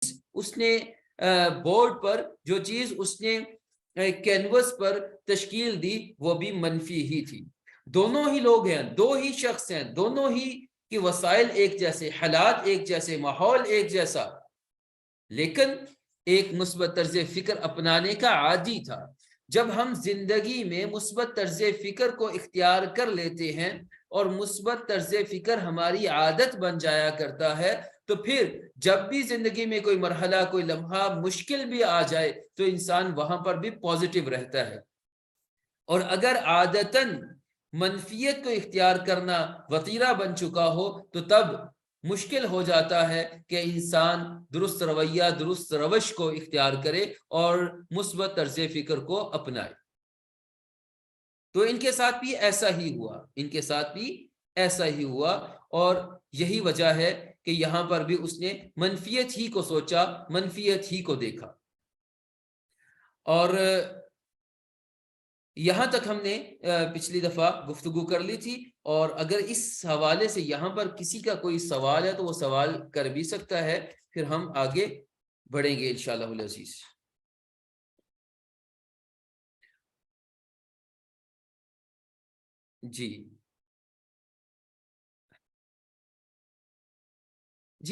اس نے بورڈ پر جو چیز اس نے کینوس پر تشکیل دی وہ بھی منفی ہی تھی. دونوں ہی لوگ ہیں, دو ہی شخص ہیں, دونوں ہی کی وسائل ایک جیسے, حالات ایک جیسے, ماحول ایک جیسا, لیکن ایک مثبت طرز فکر اپنانے کا عادی تھا. جب ہم زندگی میں مثبت طرز فکر کو اختیار کر لیتے ہیں اور مثبت طرز فکر ہماری عادت بن جایا کرتا ہے تو پھر جب بھی زندگی میں کوئی مرحلہ, کوئی لمحہ مشکل بھی آ جائے تو انسان وہاں پر بھی پازیٹیو رہتا ہے. اور اگر عادتاً منفیت کو اختیار کرنا وتیرہ بن چکا ہو تو تب مشکل ہو جاتا ہے کہ انسان درست رویہ, درست روش کو اختیار کرے اور مثبت طرز فکر کو اپنائے. تو ان کے ساتھ بھی ایسا ہی ہوا, ان کے ساتھ بھی ایسا ہی ہوا, اور یہی وجہ ہے کہ یہاں پر بھی اس نے منفیت ہی کو سوچا, منفیت ہی کو دیکھا. اور یہاں تک ہم نے پچھلی دفعہ گفتگو کر لی تھی, اور اگر اس حوالے سے یہاں پر کسی کا کوئی سوال ہے تو وہ سوال کر بھی سکتا ہے, پھر ہم آگے بڑھیں گے انشاءاللہ العزیز. جی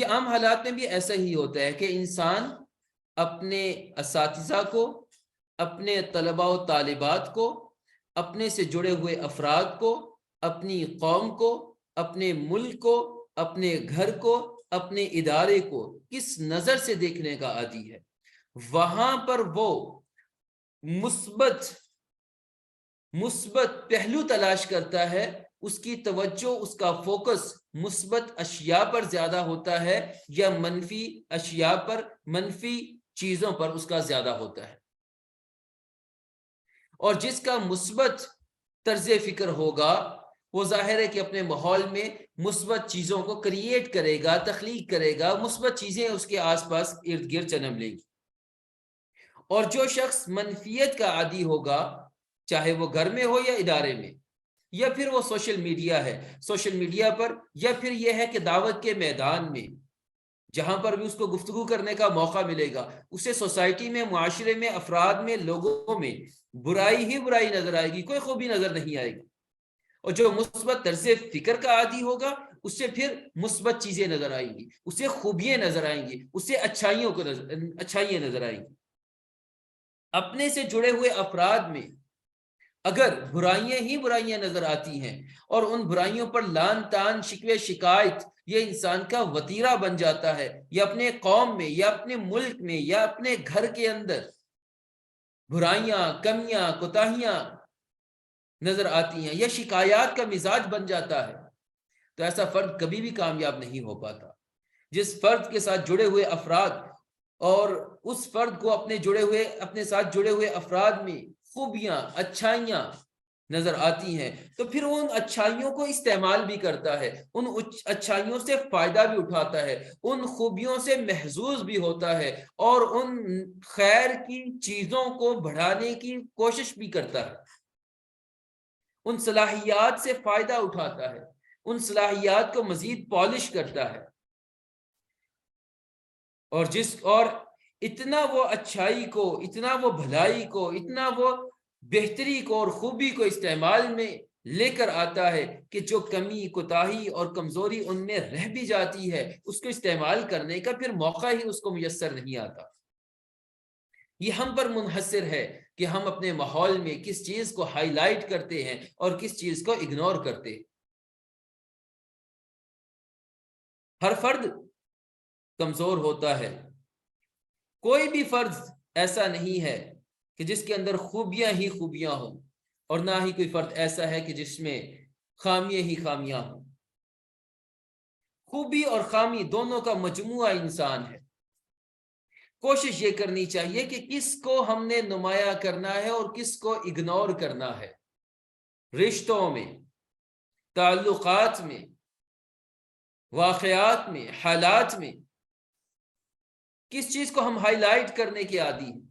عام حالات میں بھی ایسا ہی ہوتا ہے کہ انسان اپنے اساتذہ کو, اپنے طلباء و طالبات کو, اپنے سے جڑے ہوئے افراد کو, اپنی قوم کو, اپنے ملک کو, اپنے گھر کو, اپنے ادارے کو کس نظر سے دیکھنے کا عادی ہے. وہاں پر وہ مثبت پہلو تلاش کرتا ہے, اس کی توجہ, اس کا فوکس مثبت اشیاء پر زیادہ ہوتا ہے یا منفی اشیاء پر, منفی چیزوں پر اس کا زیادہ ہوتا ہے. اور جس کا مثبت طرز فکر ہوگا وہ ظاہر ہے کہ اپنے ماحول میں مثبت چیزوں کو کریٹ کرے گا, تخلیق کرے گا, مثبت چیزیں اس کے آس پاس ارد گرد جنم لے گی. اور جو شخص منفیت کا عادی ہوگا, چاہے وہ گھر میں ہو یا ادارے میں, یا پھر وہ سوشل میڈیا ہے, سوشل میڈیا پر, یا پھر یہ ہے کہ دعوت کے میدان میں جہاں پر بھی اس کو گفتگو کرنے کا موقع ملے گا, اسے سوسائٹی میں, معاشرے میں, افراد میں, لوگوں میں برائی ہی برائی نظر آئے گی, کوئی خوبی نظر نہیں آئے گی. اور جو مثبت طرز فکر کا عادی ہوگا اسے پھر مثبت چیزیں نظر آئیں گی, اسے خوبیاں نظر آئیں گی, اسے اچھائیاں نظر آئیں گی. اپنے سے جڑے ہوئے افراد میں اگر برائیاں ہی برائیاں نظر آتی ہیں اور ان برائیوں پر لان تان, شکوے, شکایت یہ انسان کا وتیرہ بن جاتا ہے, یا اپنے قوم میں, یا اپنے ملک میں, یا اپنے گھر کے اندر برائیاں, کمیاں, کوتاہیاں نظر آتی ہیں, یا شکایات کا مزاج بن جاتا ہے, تو ایسا فرد کبھی بھی کامیاب نہیں ہو پاتا. جس فرد کے ساتھ جڑے ہوئے افراد اور اس فرد کو اپنے ساتھ جڑے ہوئے افراد میں خوبیاں, اچھائیاں نظر آتی ہیں تو پھر وہ ان اچھائیوں کو استعمال بھی کرتا ہے, ان اچھائیوں سے فائدہ بھی اٹھاتا ہے, ان خوبیوں سے محظوظ بھی ہوتا ہے, اور ان خیر کی چیزوں کو بڑھانے کی کوشش بھی کرتا ہے, ان صلاحیات سے فائدہ اٹھاتا ہے, ان صلاحیات کو مزید پالش کرتا ہے. اور اتنا وہ اچھائی کو, اتنا وہ بھلائی کو, اتنا وہ بہتری کو اور خوبی کو استعمال میں لے کر آتا ہے کہ جو کمی, کوتاہی اور کمزوری ان میں رہ بھی جاتی ہے اس کو استعمال کرنے کا پھر موقع ہی اس کو میسر نہیں آتا. یہ ہم پر منحصر ہے کہ ہم اپنے ماحول میں کس چیز کو ہائی لائٹ کرتے ہیں اور کس چیز کو اگنور کرتے ہیں. ہر فرد کمزور ہوتا ہے, کوئی بھی فرد ایسا نہیں ہے کہ جس کے اندر خوبیاں ہی خوبیاں ہوں, اور نہ ہی کوئی فرد ایسا ہے کہ جس میں خامیاں ہی خامیاں ہوں. خوبی اور خامی دونوں کا مجموعہ انسان ہے. کوشش یہ کرنی چاہیے کہ کس کو ہم نے نمایاں کرنا ہے اور کس کو اگنور کرنا ہے. رشتوں میں, تعلقات میں, واقعات میں, حالات میں کس چیز کو ہم ہائی لائٹ کرنے کے عادی ہیں.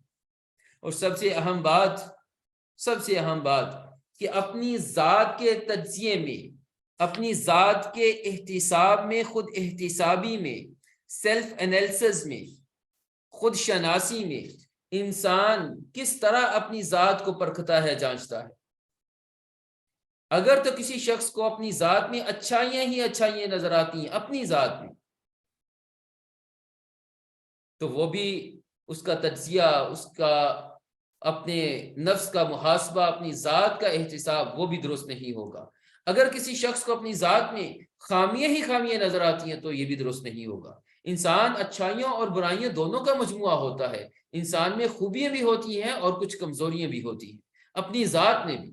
اور سب سے اہم بات کہ اپنی ذات کے تجزیے میں, اپنی ذات کے احتساب میں, خود احتسابی میں, سیلف انیلسس میں خود شناسی میں انسان کس طرح اپنی ذات کو پرکھتا ہے، جانچتا ہے۔ اگر تو کسی شخص کو اپنی ذات میں اچھائیاں ہی اچھائیاں نظر آتی ہیں اپنی ذات میں، تو وہ بھی اس کا تجزیہ، اس کا اپنے نفس کا محاسبہ، اپنی ذات کا احتساب وہ بھی درست نہیں ہوگا۔ اگر کسی شخص کو اپنی ذات میں خامیاں ہی خامیاں نظر آتی ہیں تو یہ بھی درست نہیں ہوگا۔ انسان اچھائیوں اور برائیوں دونوں کا مجموعہ ہوتا ہے۔ انسان میں خوبیاں بھی ہوتی ہیں اور کچھ کمزوریاں بھی ہوتی ہیں۔ اپنی ذات میں بھی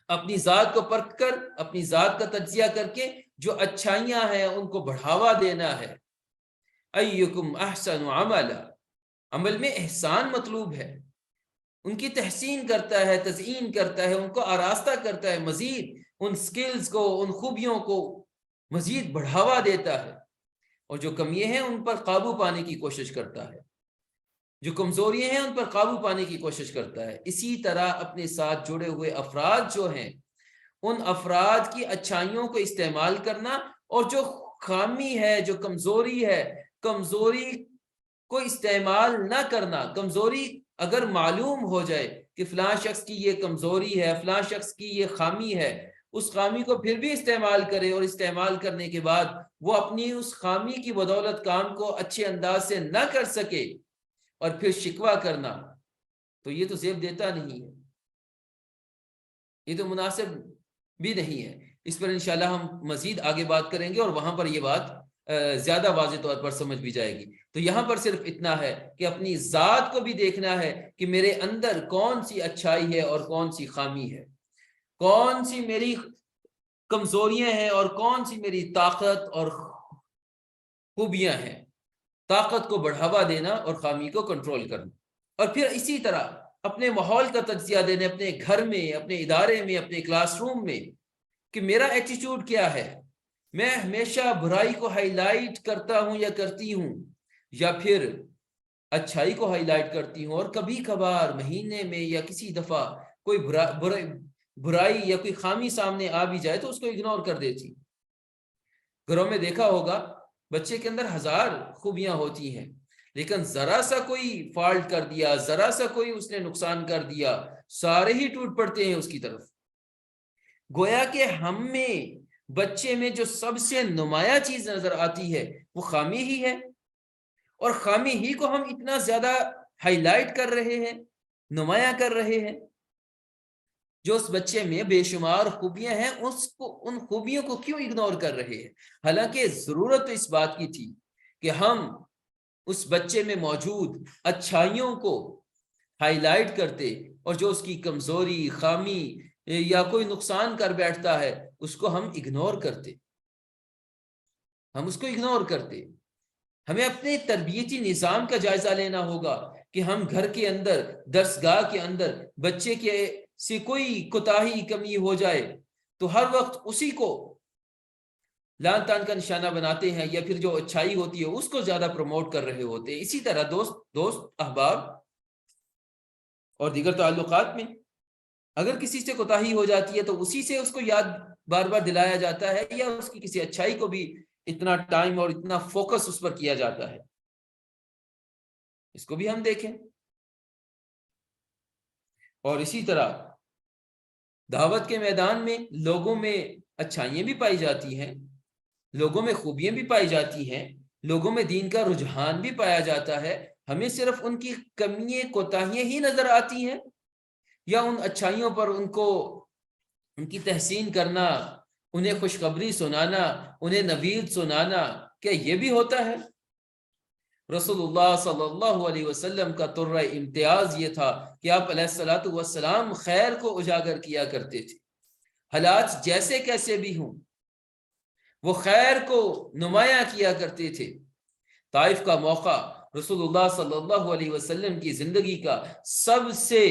اپنی ذات کو پرکھ کر، اپنی ذات کا تجزیہ کر کے جو اچھائیاں ہیں ان کو بڑھاوا دینا ہے۔ ایکم احسن عملا، عمل میں احسان مطلوب ہے، ان کی تحسین کرتا ہے، تزئین کرتا ہے، ان کو آراستہ کرتا ہے، مزید ان سکلز کو، ان خوبیوں کو مزید بڑھاوا دیتا ہے، اور جو کمیاں ہیں ان پر قابو پانے کی کوشش کرتا ہے، جو کمزوریاں ہیں ان پر قابو پانے کی کوشش کرتا ہے۔ اسی طرح اپنے ساتھ جڑے ہوئے افراد جو ہیں ان افراد کی اچھائیوں کو استعمال کرنا، اور جو خامی ہے، جو کمزوری ہے، کمزوری کو استعمال نہ کرنا۔ کمزوری اگر معلوم ہو جائے کہ فلاں شخص کی یہ کمزوری ہے، فلاں شخص کی یہ خامی ہے، اس خامی کو پھر بھی استعمال کرے، اور استعمال کرنے کے بعد وہ اپنی اس خامی کی بدولت کام کو اچھے انداز سے نہ کر سکے اور پھر شکوہ کرنا، تو یہ تو زیب دیتا نہیں ہے، یہ تو مناسب بھی نہیں ہے۔ اس پر انشاءاللہ ہم مزید آگے بات کریں گے اور وہاں پر یہ بات زیادہ واضح طور پر سمجھ بھی جائے گی۔ تو یہاں پر صرف اتنا ہے کہ اپنی ذات کو بھی دیکھنا ہے کہ میرے اندر کون سی اچھائی ہے اور کون سی خامی ہے، کون سی میری کمزوریاں ہیں اور کون سی میری طاقت اور خوبیاں ہیں۔ طاقت کو بڑھاوا دینا اور خامی کو کنٹرول کرنا، اور پھر اسی طرح اپنے ماحول کا تجزیہ دینے، اپنے گھر میں، اپنے ادارے میں، اپنے کلاس روم میں، کہ میرا ایٹیٹیوڈ کیا ہے۔ میں ہمیشہ برائی کو ہائی لائٹ کرتا ہوں یا کرتی ہوں، یا پھر اچھائی کو ہائی لائٹ کرتی ہوں، اور کبھی کبھار مہینے میں یا کسی دفعہ کوئی برائی یا کوئی خامی سامنے آ بھی جائے تو اس کو اگنور کر دیتی۔ گھروں میں دیکھا ہوگا بچے کے اندر ہزار خوبیاں ہوتی ہیں، لیکن ذرا سا کوئی فالٹ کر دیا، ذرا سا کوئی اس نے نقصان کر دیا، سارے ہی ٹوٹ پڑتے ہیں اس کی طرف۔ گویا کہ ہم میں، بچے میں جو سب سے نمایاں چیز نظر آتی ہے وہ خامی ہی ہے، اور خامی ہی کو ہم اتنا زیادہ ہائی لائٹ کر رہے ہیں، نمایاں کر رہے ہیں۔ جو اس بچے میں بے شمار خوبیاں ہیں ان خوبیوں کو کیوں اگنور کر رہے ہیں؟ حالانکہ ضرورت تو اس بات کی تھی کہ ہم اس بچے میں موجود اچھائیوں کو ہائی لائٹ کرتے، اور جو اس کی کمزوری، خامی یا کوئی نقصان کر بیٹھتا ہے اس کو ہم اگنور کرتے، ہم اس کو اگنور کرتے۔ ہمیں اپنے تربیتی نظام کا جائزہ لینا ہوگا کہ ہم گھر کے اندر، درسگاہ کے اندر بچے کے سے کوئی کوتاہی، کمی ہو جائے تو ہر وقت اسی کو لان تان کا نشانہ بناتے ہیں، یا پھر جو اچھائی ہوتی ہے اس کو زیادہ پروموٹ کر رہے ہوتے ہیں۔ اسی طرح دوست احباب اور دیگر تعلقات میں اگر کسی سے کوتاہی ہو جاتی ہے تو اسی سے اس کو یاد بار بار دلایا جاتا ہے، یا اس کی کسی اچھائی کو بھی اتنا ٹائم اور اتنا فوکس اس پر کیا جاتا ہے۔ اس کو بھی ہم دیکھیں۔ اور اسی طرح دعوت کے میدان میں لوگوں میں اچھائیاں بھی پائی جاتی ہیں، لوگوں میں خوبیاں بھی پائی جاتی ہیں، لوگوں میں دین کا رجحان بھی پایا جاتا ہے۔ ہمیں صرف ان کی کمیاں، کوتاہیاں ہی نظر آتی ہیں، یا ان اچھائیوں پر ان کی تحسین کرنا، انہیں خوشخبری سنانا، انہیں نوید سنانا، کیا یہ بھی ہوتا ہے؟ رسول اللہ صلی اللہ علیہ وسلم کا طرہ امتیاز یہ تھا کہ آپ علیہ الصلوۃ والسلام خیر کو اجاگر کیا کرتے تھے، حالات جیسے کیسے بھی ہوں وہ خیر کو نمایاں کیا کرتے تھے۔ طائف کا موقع رسول اللہ صلی اللہ علیہ وسلم کی زندگی کا سب سے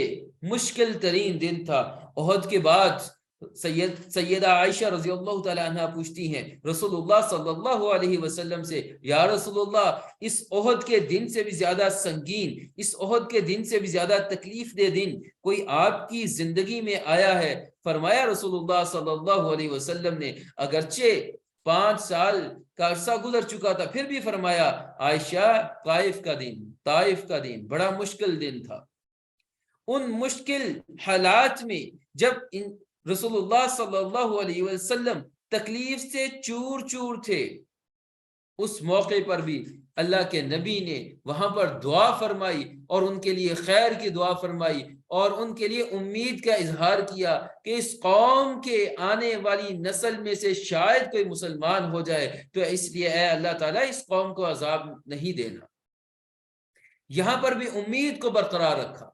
مشکل ترین دن تھا۔ احد کے بعد سیدہ عائشہ رضی اللہ تعالی عنہ پوچھتی ہیں رسول اللہ صلی اللہ علیہ وسلم سے، یا رسول اللہ، اس احد کے دن سے بھی زیادہ سنگین، اس احد کے دن سے بھی زیادہ تکلیف دہ دن کوئی آپ کی زندگی میں آیا ہے؟ فرمایا رسول اللہ صلی اللہ علیہ وسلم نے، اگرچہ 5 سال کا عرصہ گزر چکا تھا، پھر بھی فرمایا عائشہ طائف کا دن بڑا مشکل دن تھا۔ ان مشکل حالات میں جب رسول اللہ صلی اللہ علیہ وسلم تکلیف سے چور چور تھے، اس موقع پر بھی اللہ کے نبی نے وہاں پر دعا فرمائی اور ان کے لیے خیر کی دعا فرمائی اور ان کے لیے امید کا اظہار کیا کہ اس قوم کے آنے والی نسل میں سے شاید کوئی مسلمان ہو جائے، تو اس لیے اے اللہ تعالیٰ اس قوم کو عذاب نہیں دینا۔ یہاں پر بھی امید کو برقرار رکھا۔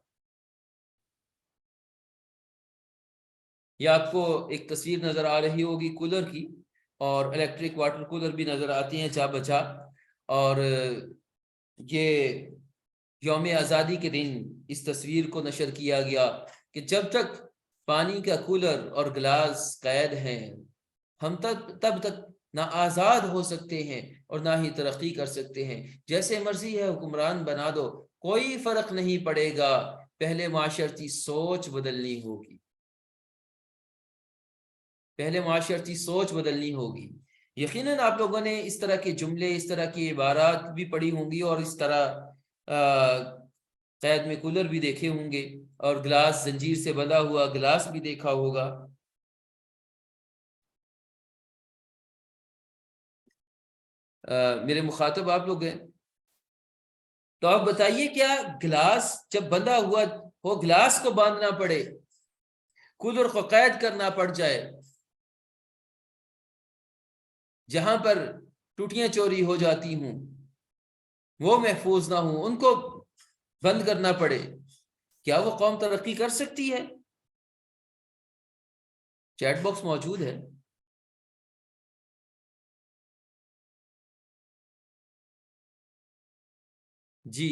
یہ آپ کو ایک تصویر نظر آ رہی ہوگی کولر کی، اور الیکٹرک واٹر کولر بھی نظر آتی ہیں چا بچا، اور یہ یوم آزادی کے دن اس تصویر کو نشر کیا گیا کہ جب تک پانی کا کولر اور گلاس قید ہیں، ہم تب تک نہ آزاد ہو سکتے ہیں اور نہ ہی ترقی کر سکتے ہیں۔ جیسے مرضی ہے حکمران بنا دو، کوئی فرق نہیں پڑے گا، پہلے معاشرتی سوچ بدلنی ہوگی، پہلے معاشرتی سوچ بدلنی ہوگی۔ یقیناً آپ لوگوں نے اس طرح کے جملے، اس طرح کی عبارات بھی پڑھی ہوں گی، اور اس طرح قید میں کولر بھی دیکھے ہوں گے، اور گلاس، زنجیر سے بندھا ہوا گلاس بھی دیکھا ہوگا۔ میرے مخاطب آپ لوگ ہیں، تو آپ بتائیے کیا گلاس جب بندھا ہوا ہو، گلاس کو باندھنا پڑے، کولر کو قید کرنا پڑ جائے، جہاں پر ٹوٹیاں چوری ہو جاتی ہوں وہ محفوظ نہ ہوں، ان کو بند کرنا پڑے، کیا وہ قوم ترقی کر سکتی ہے؟ چیٹ باکس موجود ہے۔ جی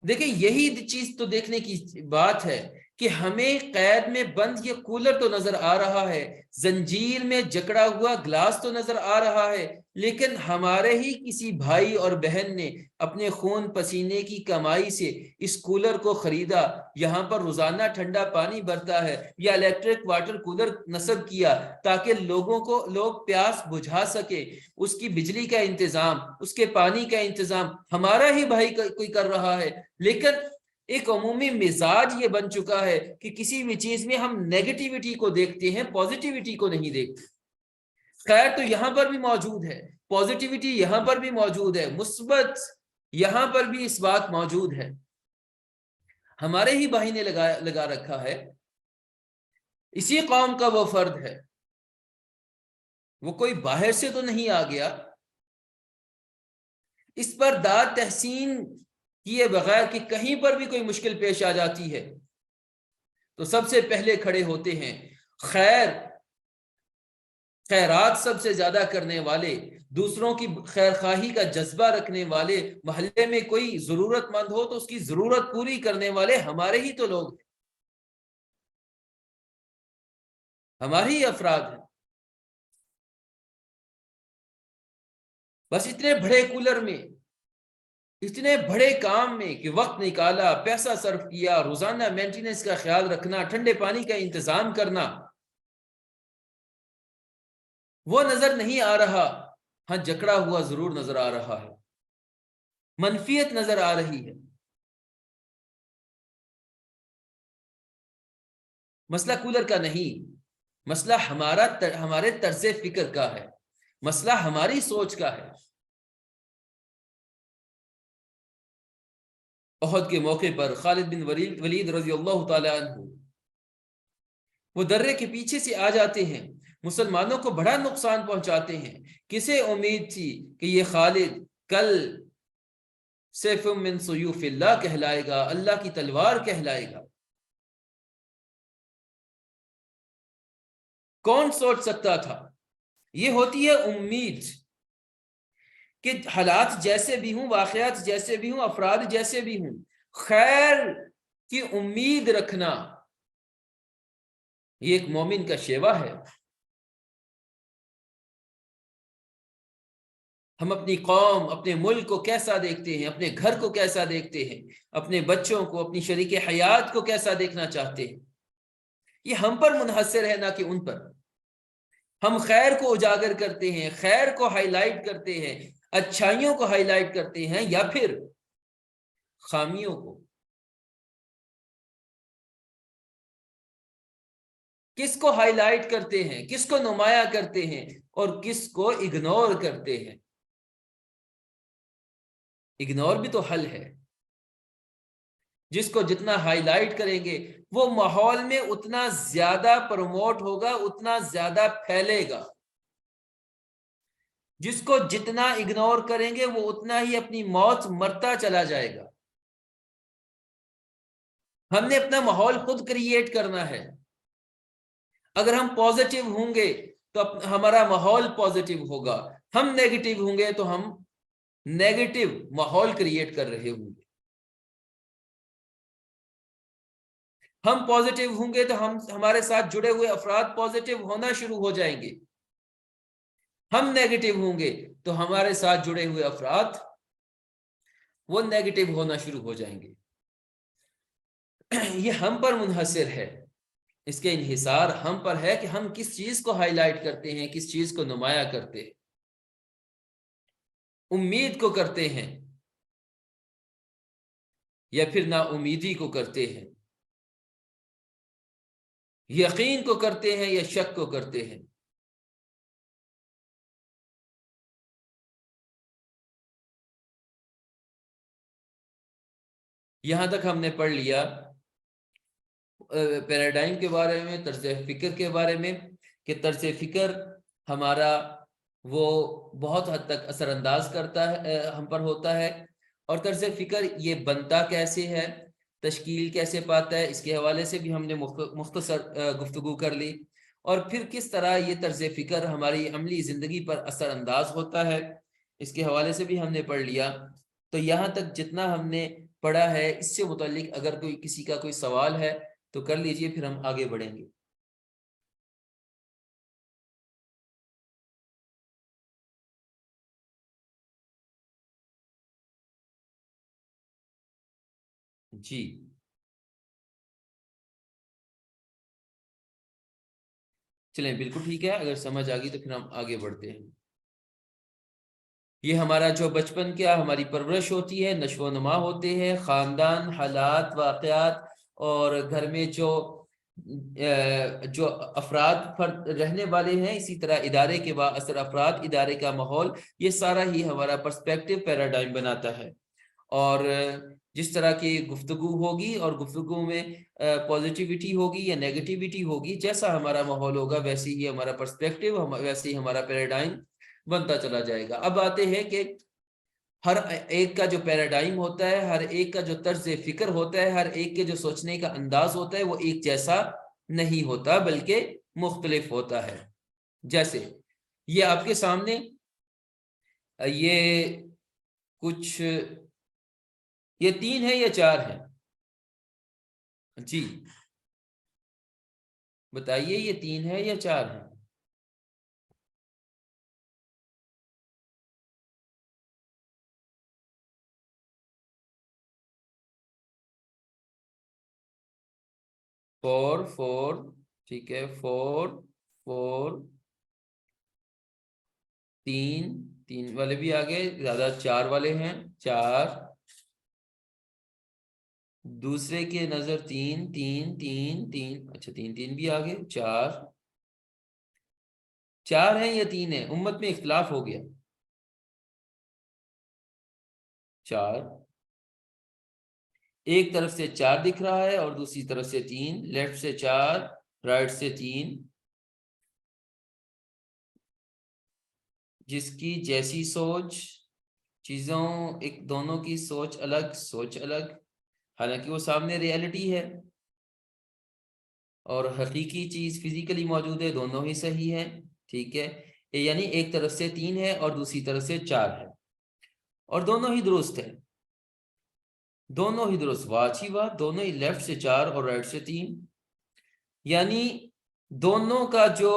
دیکھیں، یہی چیز تو دیکھنے کی بات ہے کہ ہمیں قید میں بند یہ کولر تو نظر آ رہا ہے، زنجیر میں جکڑا ہوا گلاس تو نظر آ رہا ہے، لیکن ہمارے ہی کسی بھائی اور بہن نے اپنے خون پسینے کی کمائی سے اس کولر کو خریدا، یہاں پر روزانہ ٹھنڈا پانی بھرتا ہے، یا الیکٹرک واٹر کولر نصب کیا تاکہ لوگ پیاس بجھا سکے، اس کی بجلی کا انتظام، اس کے پانی کا انتظام ہمارا ہی بھائی کوئی کر رہا ہے۔ لیکن ایک عمومی مزاج یہ بن چکا ہے کہ کسی بھی چیز میں ہم نیگیٹیوٹی کو دیکھتے ہیں، پوزیٹیوٹی کو نہیں دیکھتے۔ خیر تو یہاں پر بھی موجود ہے، پوزیٹیوٹی یہاں پر بھی موجود ہے، مثبت یہاں پر بھی اس بات موجود ہے۔ ہمارے ہی بھائی نے لگا رکھا ہے، اسی قوم کا وہ فرد ہے، وہ کوئی باہر سے تو نہیں آ گیا۔ اس پر داد تحسین کیے بغیر کہ کہیں پر بھی کوئی مشکل پیش آ جاتی ہے تو سب سے پہلے کھڑے ہوتے ہیں، خیرات سب سے زیادہ کرنے والے، دوسروں کی خیر خواہی کا جذبہ رکھنے والے، محلے میں کوئی ضرورت مند ہو تو اس کی ضرورت پوری کرنے والے ہمارے ہی تو لوگ ہیں، ہمارے ہی افراد ہیں۔ بس اتنے بڑے کولر میں، اتنے بڑے کام میں کہ وقت نکالا، پیسہ صرف کیا، روزانہ مینٹیننس کا خیال رکھنا، ٹھنڈے پانی کا انتظام کرنا، وہ نظر نہیں آ رہا۔ ہاں جکڑا ہوا ضرور نظر آ رہا ہے، منفیت نظر آ رہی ہے۔ مسئلہ کولر کا نہیں، مسئلہ ہمارے طرز فکر کا ہے، مسئلہ ہماری سوچ کا ہے۔ احد کے موقع پر خالد بن ولید رضی اللہ تعالی عنہ وہ درے کے پیچھے سے آ جاتے ہیں، مسلمانوں کو بڑا نقصان پہنچاتے ہیں۔ کسے امید تھی کہ یہ خالد کل سیف من سیوف اللہ کہلائے گا، اللہ کی تلوار کہلائے گا؟ کون سوچ سکتا تھا؟ یہ ہوتی ہے امید، کہ حالات جیسے بھی ہوں، واقعات جیسے بھی ہوں، افراد جیسے بھی ہوں، خیر کی امید رکھنا یہ ایک مومن کا شیوا ہے۔ ہم اپنی قوم، اپنے ملک کو کیسا دیکھتے ہیں، اپنے گھر کو کیسا دیکھتے ہیں، اپنے بچوں کو، اپنی شریک حیات کو کیسا دیکھنا چاہتے ہیں، یہ ہم پر منحصر ہے، نہ کہ ان پر۔ ہم خیر کو اجاگر کرتے ہیں، خیر کو ہائی لائٹ کرتے ہیں، اچھائیوں کو ہائی لائٹ کرتے ہیں، یا پھر خامیوں کو؟ کس کو ہائی لائٹ کرتے ہیں، کس کو نمایاں کرتے ہیں، اور کس کو اگنور کرتے ہیں؟ اگنور بھی تو حل ہے۔ جس کو جتنا ہائی لائٹ کریں گے وہ ماحول میں اتنا زیادہ پروموٹ ہوگا، اتنا زیادہ پھیلے گا۔ جس کو جتنا اگنور کریں گے وہ اتنا ہی اپنی موت مرتا چلا جائے گا۔ ہم نے اپنا ماحول خود کریٹ کرنا ہے۔ اگر ہم پازیٹیو ہوں گے تو ہمارا ماحول پازیٹیو ہوگا، ہم نیگیٹو ہوں گے تو ہم نیگیٹو ماحول کریٹ کر رہے ہوں گے۔ ہم پازیٹیو ہوں گے تو ہمارے ساتھ جڑے ہوئے افراد پازیٹیو ہونا شروع ہو جائیں گے۔ ہم نیگیٹو ہوں گے تو ہمارے ساتھ جڑے ہوئے افراد وہ نیگیٹو ہونا شروع ہو جائیں گے۔ یہ ہم پر منحصر ہے، اس کے انحصار ہم پر ہے کہ ہم کس چیز کو ہائی لائٹ کرتے ہیں، کس چیز کو نمایاں کرتے ہیں، امید کو کرتے ہیں یا پھر نا امیدی کو کرتے ہیں، یقین کو کرتے ہیں یا شک کو کرتے ہیں۔ یہاں تک ہم نے پڑھ لیا پیراڈائم کے بارے میں، طرز فکر کے بارے میں، کہ طرز فکر ہمارا وہ بہت حد تک اثر انداز کرتا ہے، ہم پر ہوتا ہے، اور طرز فکر یہ بنتا کیسے ہے، تشکیل کیسے پاتا ہے، اس کے حوالے سے بھی ہم نے مختصر گفتگو کر لی، اور پھر کس طرح یہ طرز فکر ہماری عملی زندگی پر اثر انداز ہوتا ہے، اس کے حوالے سے بھی ہم نے پڑھ لیا۔ تو یہاں تک جتنا ہم نے پڑھا ہے، اس سے متعلق اگر کوئی کسی کا کوئی سوال ہے تو کر لیجئے، پھر ہم آگے بڑھیں گے۔ جی چلیں، بالکل ٹھیک ہے، اگر سمجھ آ گئی تو پھر ہم آگے بڑھتے ہیں۔ یہ ہمارا جو بچپن کیا ہماری پرورش ہوتی ہے، نشو و نما ہوتے ہیں، خاندان، حالات، واقعات، اور گھر میں جو افراد رہنے والے ہیں، اسی طرح ادارے کے با اثر افراد، ادارے کا ماحول، یہ سارا ہی ہمارا پرسپیکٹو پیراڈائم بناتا ہے۔ اور جس طرح کی گفتگو ہوگی اور گفتگو میں پازیٹیوٹی ہوگی یا نیگیٹیوٹی ہوگی، جیسا ہمارا ماحول ہوگا ویسے ہی ہمارا پرسپیکٹو، ویسے ہی ہمارا پیراڈائم بنتا چلا جائے گا۔ اب آتے ہیں کہ ہر ایک کا جو پیراڈائم ہوتا ہے، ہر ایک کا جو طرز فکر ہوتا ہے، ہر ایک کے جو سوچنے کا انداز ہوتا ہے، وہ ایک جیسا نہیں ہوتا بلکہ مختلف ہوتا ہے۔ جیسے یہ آپ کے سامنے یہ کچھ، یہ 3 ہے یا 4 ہے؟ جی بتائیے، یہ 3 ہے یا 4 ہے؟ 4 4 ٹھیک ہے، 4 4 3 والے بھی آگے، زیادہ 4 والے ہیں، 4 دوسرے کے نظر 3 3 3 3، اچھا 3 3 بھی آگے، 4 4 ہیں یا 3 ہیں؟ امت میں اختلاف ہو گیا۔ 4 ایک طرف سے 4 دکھ رہا ہے اور دوسری طرف سے 3، لیفٹ سے 4، رائٹ سے 3، جس کی جیسی سوچ، چیزوں ایک دونوں کی سوچ الگ، سوچ الگ، حالانکہ وہ سامنے ریئلٹی ہے اور حقیقی چیز فزیکلی موجود ہے، دونوں ہی صحیح ہیں، ٹھیک ہے، یعنی ایک طرف سے 3 ہے اور دوسری طرف سے 4 ہے، اور دونوں ہی درست ہے، دونوں ہی درست، واچی بات، دونوں ہی لیفٹ سے 4 اور رائٹ سے 3، یعنی دونوں کا جو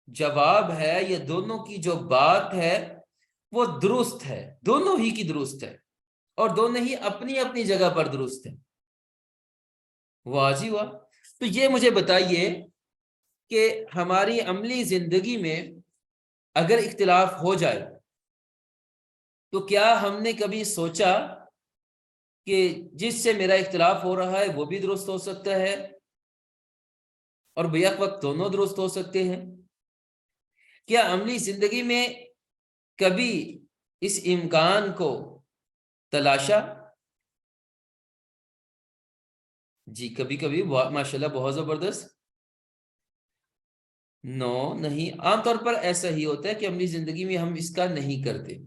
جواب ہے یا دونوں کی جو بات ہے وہ درست ہے، دونوں ہی کی درست ہے، اور دونوں ہی اپنی اپنی جگہ پر درست ہے۔ واہ جی واہ۔ تو یہ مجھے بتائیے کہ ہماری عملی زندگی میں اگر اختلاف ہو جائے تو کیا ہم نے کبھی سوچا کہ جس سے میرا اختلاف ہو رہا ہے وہ بھی درست ہو سکتا ہے اور بیک وقت دونوں درست ہو سکتے ہیں؟ کیا عملی زندگی میں کبھی اس امکان کو تلاشا؟ جی کبھی کبھی، ماشاءاللہ بہت زبردست۔ نہیں، عام طور پر ایسا ہی ہوتا ہے کہ عملی زندگی میں ہم اس کا نہیں کرتے،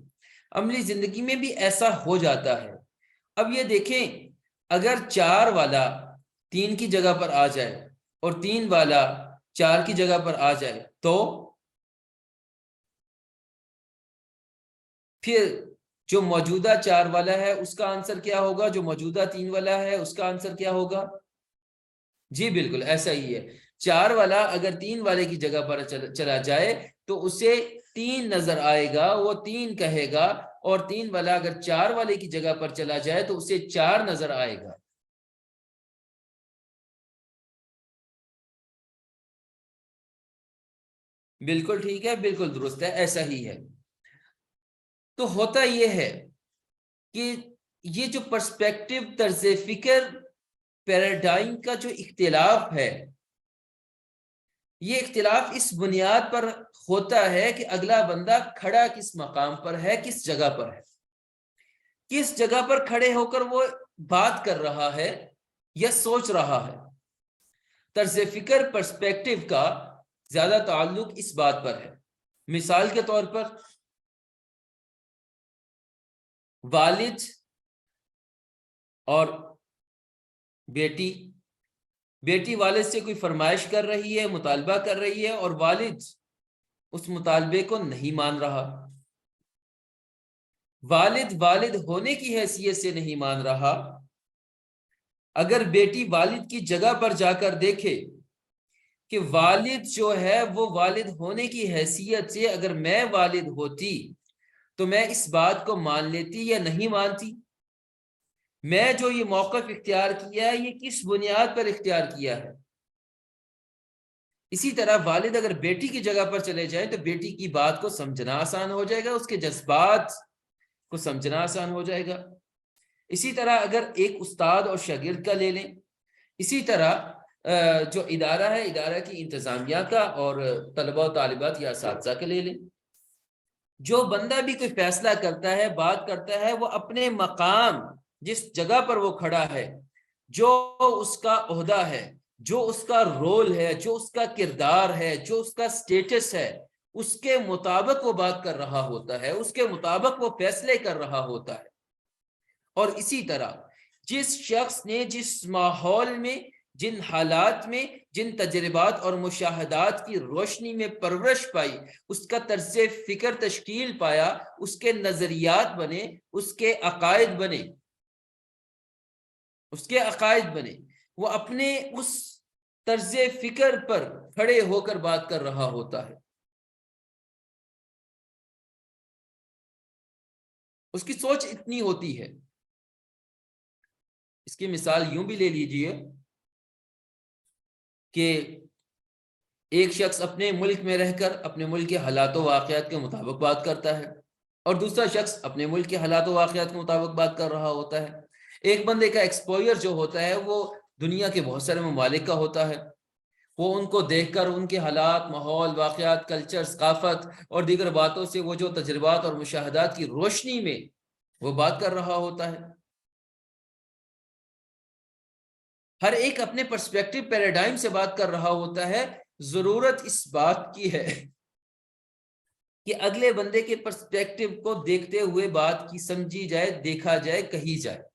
عملی زندگی میں بھی ایسا ہو جاتا ہے۔ اب یہ دیکھیں، اگر 4 والا 3 کی جگہ پر آ جائے اور 3 والا 4 کی جگہ پر آ جائے تو پھر جو موجودہ 4 والا ہے اس کا آنسر کیا ہوگا، جو موجودہ 3 والا ہے اس کا آنسر کیا ہوگا؟ جی بالکل ایسا ہی ہے۔ 4 والا اگر 3 والے کی جگہ پر چلا جائے تو اسے 3 نظر آئے گا، وہ 3 کہے گا، اور 3 والا اگر 4 والے کی جگہ پر چلا جائے تو اسے 4 نظر آئے گا۔ بالکل ٹھیک ہے، بالکل درست ہے، ایسا ہی ہے۔ تو ہوتا یہ ہے کہ یہ جو پرسپیکٹو، طرز فکر، پیراڈائم کا جو اختلاف ہے، یہ اختلاف اس بنیاد پر ہوتا ہے کہ اگلا بندہ کھڑا کس مقام پر ہے، کس جگہ پر ہے، کس جگہ پر کھڑے ہو کر وہ بات کر رہا ہے یا سوچ رہا ہے۔ طرز فکر، پرسپیکٹو کا زیادہ تعلق اس بات پر ہے۔ مثال کے طور پر والد اور بیٹی والد سے کوئی فرمائش کر رہی ہے، مطالبہ کر رہی ہے، اور والد اس مطالبے کو نہیں مان رہا۔ والد ہونے کی حیثیت سے نہیں مان رہا۔ اگر بیٹی والد کی جگہ پر جا کر دیکھے کہ والد جو ہے وہ والد ہونے کی حیثیت سے، اگر میں والد ہوتی تو میں اس بات کو مان لیتی یا نہیں مانتی، میں جو یہ موقف اختیار کیا ہے یہ کس بنیاد پر اختیار کیا ہے۔ اسی طرح والد اگر بیٹی کی جگہ پر چلے جائیں تو بیٹی کی بات کو سمجھنا آسان ہو جائے گا، اس کے جذبات کو سمجھنا آسان ہو جائے گا۔ اسی طرح اگر ایک استاد اور شاگرد کا لے لیں، اسی طرح جو ادارہ ہے، ادارہ کی انتظامیہ کا، اور طلبہ و طالبات یا اساتذہ کا لے لیں، جو بندہ بھی کوئی فیصلہ کرتا ہے، بات کرتا ہے، وہ اپنے مقام، جس جگہ پر وہ کھڑا ہے، جو اس کا عہدہ ہے، جو اس کا رول ہے، جو اس کا کردار ہے، جو اس کا سٹیٹس ہے، اس کے مطابق وہ بات کر رہا ہوتا ہے، اس کے مطابق وہ فیصلے کر رہا ہوتا ہے۔ اور اسی طرح جس شخص نے جس ماحول میں، جن حالات میں، جن تجربات اور مشاہدات کی روشنی میں پرورش پائی، اس کا طرز فکر تشکیل پایا، اس کے نظریات بنے، اس کے عقائد بنے، وہ اپنے اس طرز فکر پر کھڑے ہو کر بات کر رہا ہوتا ہے۔ اس کی سوچ اتنی ہوتی ہے۔ اس کی مثال یوں بھی لے لیجئے کہ ایک شخص اپنے ملک میں رہ کر اپنے ملک کے حالات و واقعات کے مطابق بات کرتا ہے، اور دوسرا شخص اپنے ملک کے حالات و واقعات کے مطابق بات کر رہا ہوتا ہے۔ ایک بندے کا ایکسپوئر جو ہوتا ہے وہ دنیا کے بہت سارے ممالک کا ہوتا ہے، وہ ان کو دیکھ کر ان کے حالات، ماحول، واقعات، کلچر، ثقافت اور دیگر باتوں سے وہ جو تجربات اور مشاہدات کی روشنی میں وہ بات کر رہا ہوتا ہے۔ ہر ایک اپنے پرسپیکٹو، پیراڈائم سے بات کر رہا ہوتا ہے۔ ضرورت اس بات کی ہے کہ اگلے بندے کے پرسپیکٹو کو دیکھتے ہوئے بات کی سمجھی جائے، دیکھا جائے، کہی جائے۔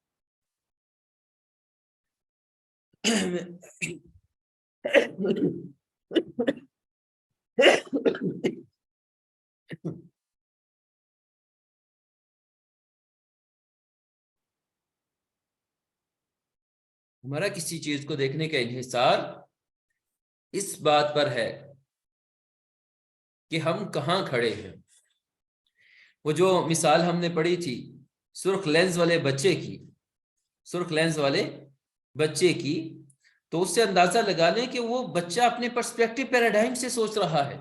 ہمارا کسی چیز کو دیکھنے کا انحصار اس بات پر ہے کہ ہم کہاں کھڑے ہیں۔ وہ جو مثال ہم نے پڑھی تھی سرخ لینز والے بچے کی تو اس سے اندازہ لگا لیں کہ وہ بچہ اپنے پرسپیکٹیو پیراڈائم سے سوچ رہا ہے،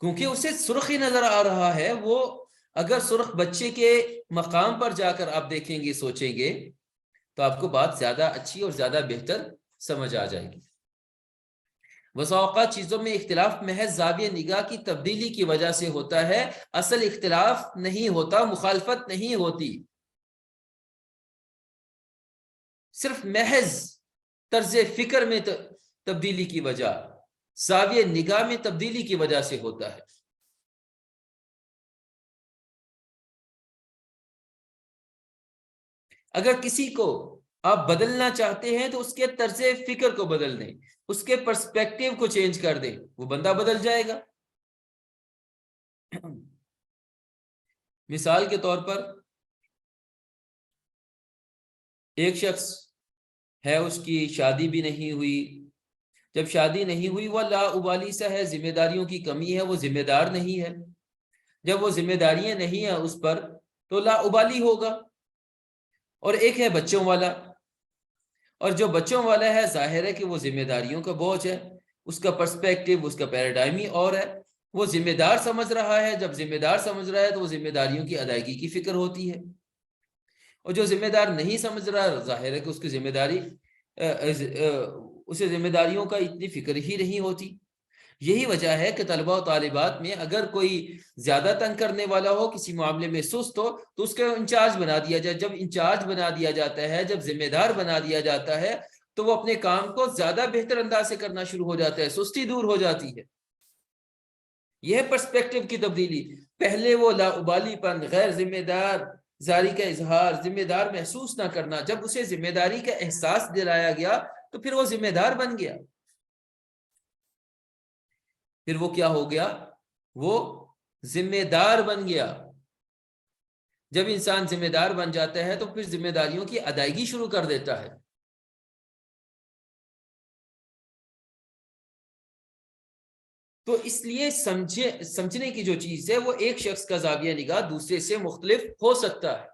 کیونکہ اسے سرخ ہی نظر آ رہا ہے۔ وہ اگر سرخ بچے کے مقام پر جا کر آپ دیکھیں گے، سوچیں گے، تو آپ کو بات زیادہ اچھی اور زیادہ بہتر سمجھ آ جائے گی۔ بسا اوقات چیزوں میں اختلاف محض زاویہ نگاہ کی تبدیلی کی وجہ سے ہوتا ہے، اصل اختلاف نہیں ہوتا، مخالفت نہیں ہوتی، صرف محض طرز فکر میں تبدیلی کی وجہ، زاویہ نگاہ میں تبدیلی کی وجہ سے ہوتا ہے۔ اگر کسی کو آپ بدلنا چاہتے ہیں تو اس کے طرز فکر کو بدل دیں، اس کے پرسپیکٹیو کو چینج کر دیں، وہ بندہ بدل جائے گا۔ مثال کے طور پر ایک شخص ہے، اس کی شادی بھی نہیں ہوئی، جب شادی نہیں ہوئی وہ لا ابالی سا ہے، ذمہ داریوں کی کمی ہے، وہ ذمہ دار نہیں ہے، جب وہ ذمہ داریاں نہیں ہیں اس پر تو لا ابالی ہوگا۔ اور ایک ہے بچوں والا، اور جو بچوں والا ہے ظاہر ہے کہ وہ ذمہ داریوں کا بوجھ ہے، اس کا پرسپیکٹیو، اس کا پیراڈائم ہی اور ہے، وہ ذمہ دار سمجھ رہا ہے، جب ذمہ دار سمجھ رہا ہے تو وہ ذمہ داریوں کی ادائیگی کی فکر ہوتی ہے، اور جو ذمہ دار نہیں سمجھ رہا ظاہر ہے کہ اس کی ذمہ داری اسے ذمہ داریوں کا اتنی فکر ہی نہیں ہوتی۔ یہی وجہ ہے کہ طلبہ و طالبات میں اگر کوئی زیادہ تنگ کرنے والا ہو، کسی معاملے میں سست ہو، تو اس کو انچارج بنا دیا جائے۔ جب انچارج بنا دیا جاتا ہے، جب ذمہ دار بنا دیا جاتا ہے، تو وہ اپنے کام کو زیادہ بہتر انداز سے کرنا شروع ہو جاتا ہے، سستی دور ہو جاتی ہے۔ یہ پرسپیکٹیو کی تبدیلی۔ پہلے وہ لا ابالی پن، غیر ذمہ دار زاری کا اظہار، ذمہ دار محسوس نہ کرنا، جب اسے ذمہ داری کا احساس دلایا گیا تو پھر وہ ذمہ دار بن گیا، پھر وہ کیا ہو گیا؟ وہ ذمہ دار بن گیا۔ جب انسان ذمہ دار بن جاتا ہے تو پھر ذمہ داریوں کی ادائیگی شروع کر دیتا ہے۔ تو اس لیے سمجھنے کی جو چیز ہے وہ ایک شخص کا زاویہ نگاہ دوسرے سے مختلف ہو سکتا ہے۔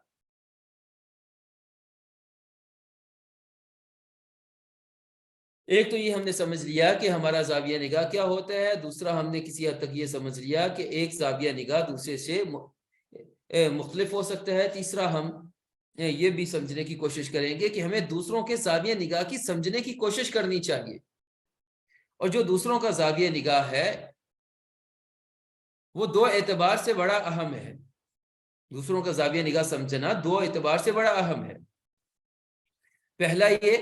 ایک تو یہ ہم نے سمجھ لیا کہ ہمارا زاویہ نگاہ کیا ہوتا ہے، دوسرا ہم نے کسی حد تک یہ سمجھ لیا کہ ایک زاویہ نگاہ دوسرے سے مختلف ہو سکتا ہے، تیسرا ہم یہ بھی سمجھنے کی کوشش کریں گے کہ ہمیں دوسروں کے زاویہ نگاہ کی سمجھنے کی کوشش کرنی چاہیے، اور جو دوسروں کا زاویہ نگاہ ہے وہ دو اعتبار سے بڑا اہم ہے۔ دوسروں کا زاویہ نگاہ سمجھنا دو اعتبار سے بڑا اہم ہے۔ پہلا یہ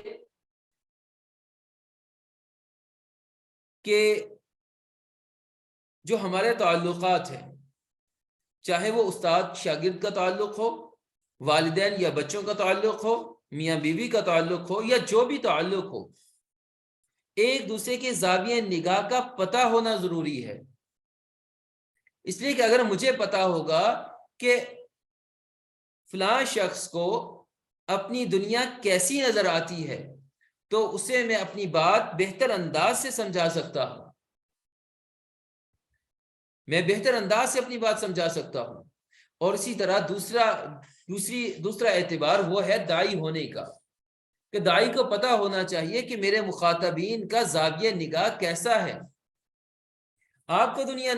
کہ جو ہمارے تعلقات ہیں، چاہے وہ استاد شاگرد کا تعلق ہو، والدین یا بچوں کا تعلق ہو، میاں بیوی کا تعلق ہو، یا جو بھی تعلق ہو، ایک دوسرے کے زاویہ نگاہ کا پتہ ہونا ضروری ہے۔ اس لیے کہ اگر مجھے پتا ہوگا کہ فلاں شخص کو اپنی دنیا کیسی نظر آتی ہے تو اسے میں اپنی بات بہتر انداز سے سمجھا سکتا ہوں، میں بہتر انداز سے اپنی بات سمجھا سکتا ہوں۔ اور اسی طرح دوسرا اعتبار وہ ہے داعی ہونے کا، کہ داعی کو پتا ہونا چاہیے کہ میرے مخاطبین کا زاویہ نگاہ کیسا ہے۔ آپ کو دنیا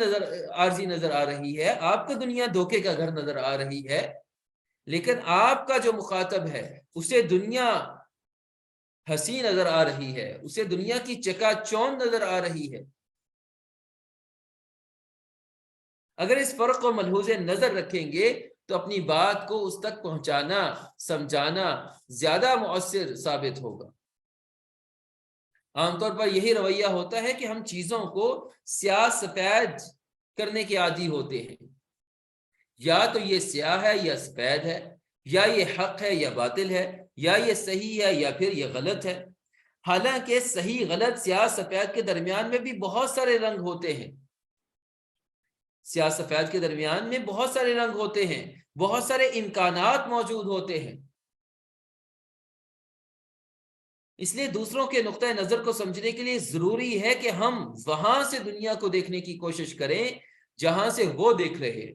عارضی نظر آ رہی ہے، آپ کو دنیا دھوکے کا گھر نظر آ رہی ہے، لیکن آپ کا جو مخاطب ہے اسے دنیا حسین نظر آ رہی ہے، اسے دنیا کی چکا چوند نظر آ رہی ہے۔ اگر اس فرق کو ملحوظ نظر رکھیں گے تو اپنی بات کو اس تک پہنچانا، سمجھانا زیادہ مؤثر ثابت ہوگا۔ عام طور پر یہی رویہ ہوتا ہے کہ ہم چیزوں کو سیاہ سفید کرنے کے عادی ہوتے ہیں، یا تو یہ سیاہ ہے یا سفید ہے، یا یہ حق ہے یا باطل ہے، یا یہ صحیح ہے یا پھر یہ غلط ہے۔ حالانکہ صحیح غلط سیاہ سفید کے درمیان میں بھی بہت سارے رنگ ہوتے ہیں، سیاہ سفید کے درمیان میں بہت سارے رنگ ہوتے ہیں، بہت سارے امکانات موجود ہوتے ہیں۔ اس لیے دوسروں کے نقطہ نظر کو سمجھنے کے لیے ضروری ہے کہ ہم وہاں سے دنیا کو دیکھنے کی کوشش کریں جہاں سے وہ دیکھ رہے ہیں۔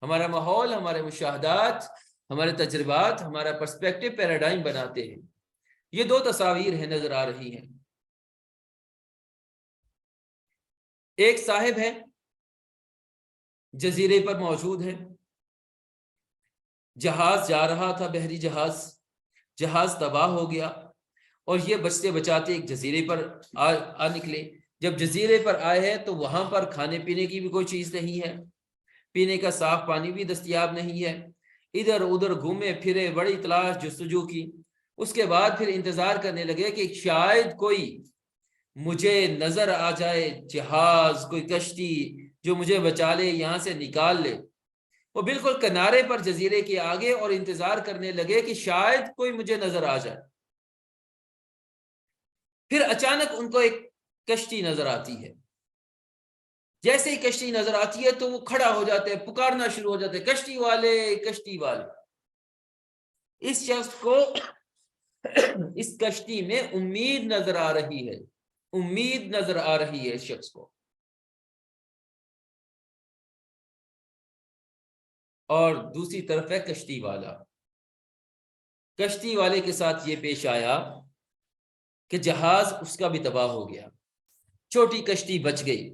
ہمارا ماحول، ہمارے مشاہدات، ہمارے تجربات ہمارا پرسپیکٹو پیراڈائم بناتے ہیں. یہ دو تصاویر ہیں نظر آ رہی ہیں. ایک صاحب ہے، جزیرے پر موجود ہے، جہاز جا رہا تھا، بحری جہاز تباہ ہو گیا اور یہ بچتے بچاتے ایک جزیرے پر آ نکلے. جب جزیرے پر آئے ہیں تو وہاں پر کھانے پینے کی بھی کوئی چیز نہیں ہے، پینے کا صاف پانی بھی دستیاب نہیں ہے. ادھر ادھر گھومے پھرے، بڑی تلاش جستجو کی. اس کے بعد پھر انتظار کرنے لگے کہ شاید کوئی مجھے نظر آ جائے، جہاز، کوئی کشتی جو مجھے بچا لے، یہاں سے نکال لے. وہ بالکل کنارے پر جزیرے کے آگے اور انتظار کرنے لگے کہ شاید کوئی مجھے نظر آ جائے. پھر اچانک ان کو ایک کشتی نظر آتی ہے. جیسے ہی کشتی نظر آتی ہے تو وہ کھڑا ہو جاتے ہیں، پکارنا شروع ہو جاتے ہیں، کشتی والے، کشتی والے. اس شخص کو اس کشتی میں امید نظر آ رہی ہے، امید نظر آ رہی ہے اس شخص کو. اور دوسری طرف ہے کشتی والا. کشتی والے کے ساتھ یہ پیش آیا کہ جہاز اس کا بھی تباہ ہو گیا. چھوٹی کشتی بچ گئی،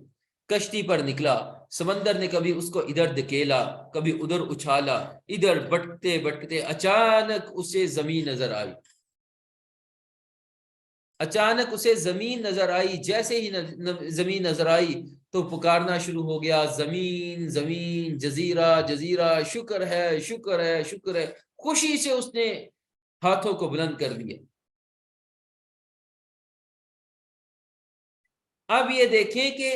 کشتی پر نکلا. سمندر نے کبھی اس کو ادھر دھکیلا، کبھی ادھر اچھالا. ادھر بٹکتے بٹکتے اچانک اسے زمین نظر آئی. اچانک اسے زمین نظر آئی. جیسے ہی زمین نظر آئی تو پکارنا شروع ہو گیا، زمین زمین، جزیرہ جزیرہ، شکر ہے شکر ہے شکر ہے. خوشی سے اس نے ہاتھوں کو بلند کر دیا. اب یہ دیکھیں کہ